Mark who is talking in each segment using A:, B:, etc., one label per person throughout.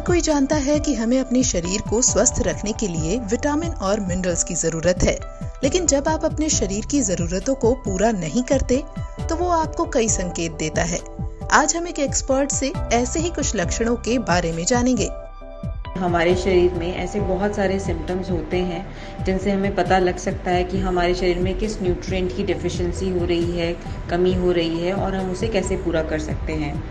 A: कोई जानता है कि हमें अपने शरीर को स्वस्थ रखने के लिए विटामिन और मिनरल्स की जरूरत है, लेकिन जब आप अपने शरीर की जरूरतों को पूरा नहीं करते तो वो आपको कई संकेत देता है। आज हम एक एक्सपर्ट से ऐसे ही कुछ लक्षणों के बारे में जानेंगे।
B: हमारे शरीर में ऐसे बहुत सारे सिम्टम्स होते हैं जिनसे हमें पता लग सकता है कि हमारे शरीर में किस न्यूट्रिएंट की डेफिशिएंसी हो रही है, कमी हो रही है और हम उसे कैसे पूरा कर सकते हैं।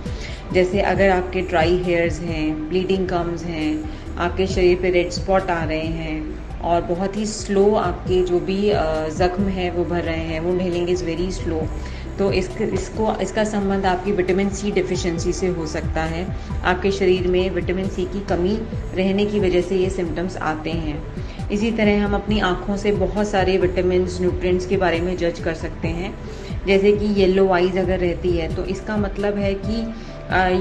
B: जैसे अगर आपके ड्राई हेयर्स हैं, ब्लीडिंग गम्स हैं, आपके शरीर पे रेड स्पॉट आ रहे हैं और बहुत ही स्लो आपके जो भी ज़ख्म है वो भर रहे हैं, वो हीलिंग इज़ वेरी स्लो, तो इसका संबंध आपकी विटामिन सी डेफिशिएंसी से हो सकता है। आपके शरीर में विटामिन सी की कमी रहने की वजह से ये सिम्टम्स आते हैं। इसी तरह हम अपनी आँखों से बहुत सारे विटामिन्स, न्यूट्रिएंट्स के बारे में जज कर सकते हैं। जैसे कि येलो आइज अगर रहती है तो इसका मतलब है कि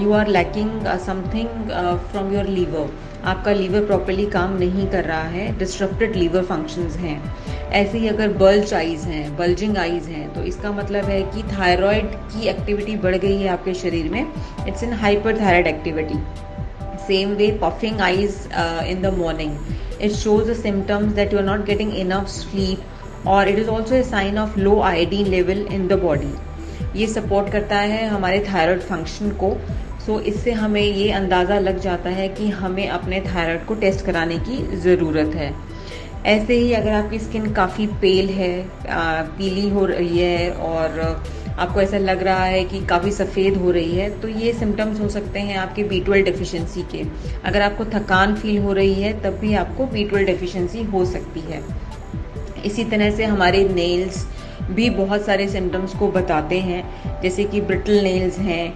B: you are lacking something from your liver. आपका लीवर प्रॉपर्ली काम नहीं कर रहा है, डिस्ट्रप्टेड लीवर फंक्शंस हैं। ऐसे ही अगर बल्ज आइज हैं, बल्जिंग आइज हैं, तो इसका मतलब है कि थायराइड की एक्टिविटी बढ़ गई है आपके शरीर में। It's in hyperthyroid activity. Same way, puffing eyes in the morning, it shows the symptoms that you are not getting enough sleep, or it is also a sign of low iodine level in the body. ये support करता है हमारे thyroid function को। सो इससे हमें ये अंदाज़ा लग जाता है कि हमें अपने थायराइड को टेस्ट कराने की ज़रूरत है। ऐसे ही अगर आपकी स्किन काफ़ी पेल है, पीली हो रही है और आपको ऐसा लग रहा है कि काफ़ी सफ़ेद हो रही है, तो ये सिम्टम्स हो सकते हैं आपके B12 डेफिशिएंसी के। अगर आपको थकान फील हो रही है तब भी आपको B12 डेफिशिएंसी हो सकती है। इसी तरह से हमारे नेल्स भी बहुत सारे सिम्टम्स को बताते हैं, जैसे कि ब्रिटल नेल्स हैं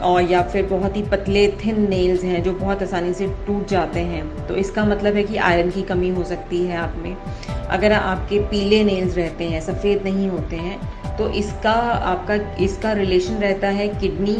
B: और या फिर बहुत ही पतले थिन नेल्स हैं जो बहुत आसानी से टूट जाते हैं, तो इसका मतलब है कि आयरन की कमी हो सकती है आप में। अगर आपके पीले नेल्स रहते हैं, सफ़ेद नहीं होते हैं, तो इसका रिलेशन रहता है किडनी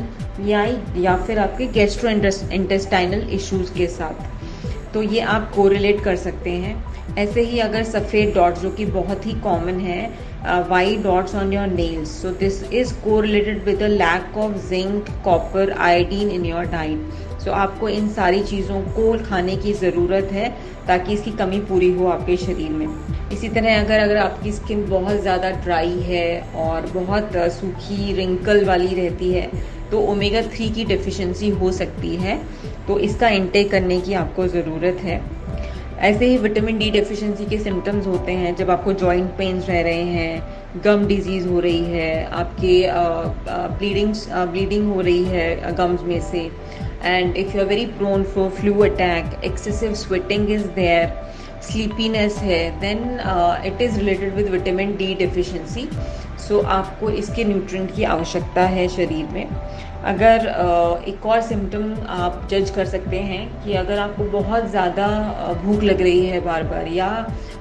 B: या फिर आपके गैस्ट्रो इंटेस्टाइनल इश्यूज़ के साथ, तो ये आप कोरिलेट कर सकते हैं। ऐसे ही अगर सफ़ेद डॉट्स, जो कि बहुत ही कॉमन है, white dots on your nails, so this is correlated with the lack of zinc, copper, iodine in your diet. so आपको इन सारी चीज़ों को खाने की ज़रूरत है ताकि इसकी कमी पूरी हो आपके शरीर में। इसी तरह अगर आपकी स्किन बहुत ज़्यादा ड्राई है और बहुत सूखी रिंकल वाली रहती है तो ओमेगा 3 की डेफिशिएंसी हो सकती है, तो इसका इंटेक करने की आपको ज़रूरत है। ऐसे ही विटामिन डी डेफिशिएंसी के सिम्टम्स होते हैं जब आपको जॉइंट पेन्स रह रहे हैं, गम डिजीज़ हो रही है, आपके ब्लीडिंग हो रही है गम्स में से, and if you are very prone for flu attack, excessive sweating is there, sleepiness है, then it is related with vitamin D deficiency. So आपको इसके न्यूट्रिएंट की आवश्यकता है शरीर में। अगर एक और सिम्टम आप जज कर सकते हैं कि अगर आपको बहुत ज़्यादा भूख लग रही है बार बार, या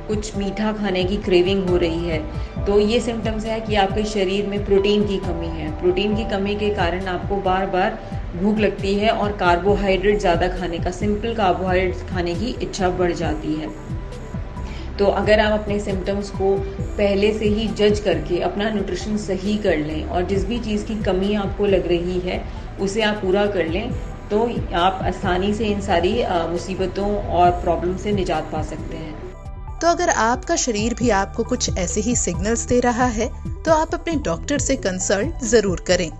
B: कुछ मीठा खाने की क्रेविंग हो रही है, तो ये सिम्टम्स है कि आपके शरीर में प्रोटीन की कमी है। प्रोटीन की कमी के कारण आपको बार बार भूख लगती है और कार्बोहाइड्रेट ज़्यादा खाने का, सिंपल कार्बोहाइड्रेट खाने की इच्छा बढ़ जाती है। तो अगर आप अपने सिम्टम्स को पहले से ही जज करके अपना न्यूट्रिशन सही कर लें और जिस भी चीज़ की कमी आपको लग रही है उसे आप पूरा कर लें, तो आप आसानी से इन सारी मुसीबतों और प्रॉब्लम से निजात पा सकते हैं।
A: तो अगर आपका शरीर भी आपको कुछ ऐसे ही सिग्नल्स दे रहा है तो आप अपने डॉक्टर से कंसल्ट जरूर करें।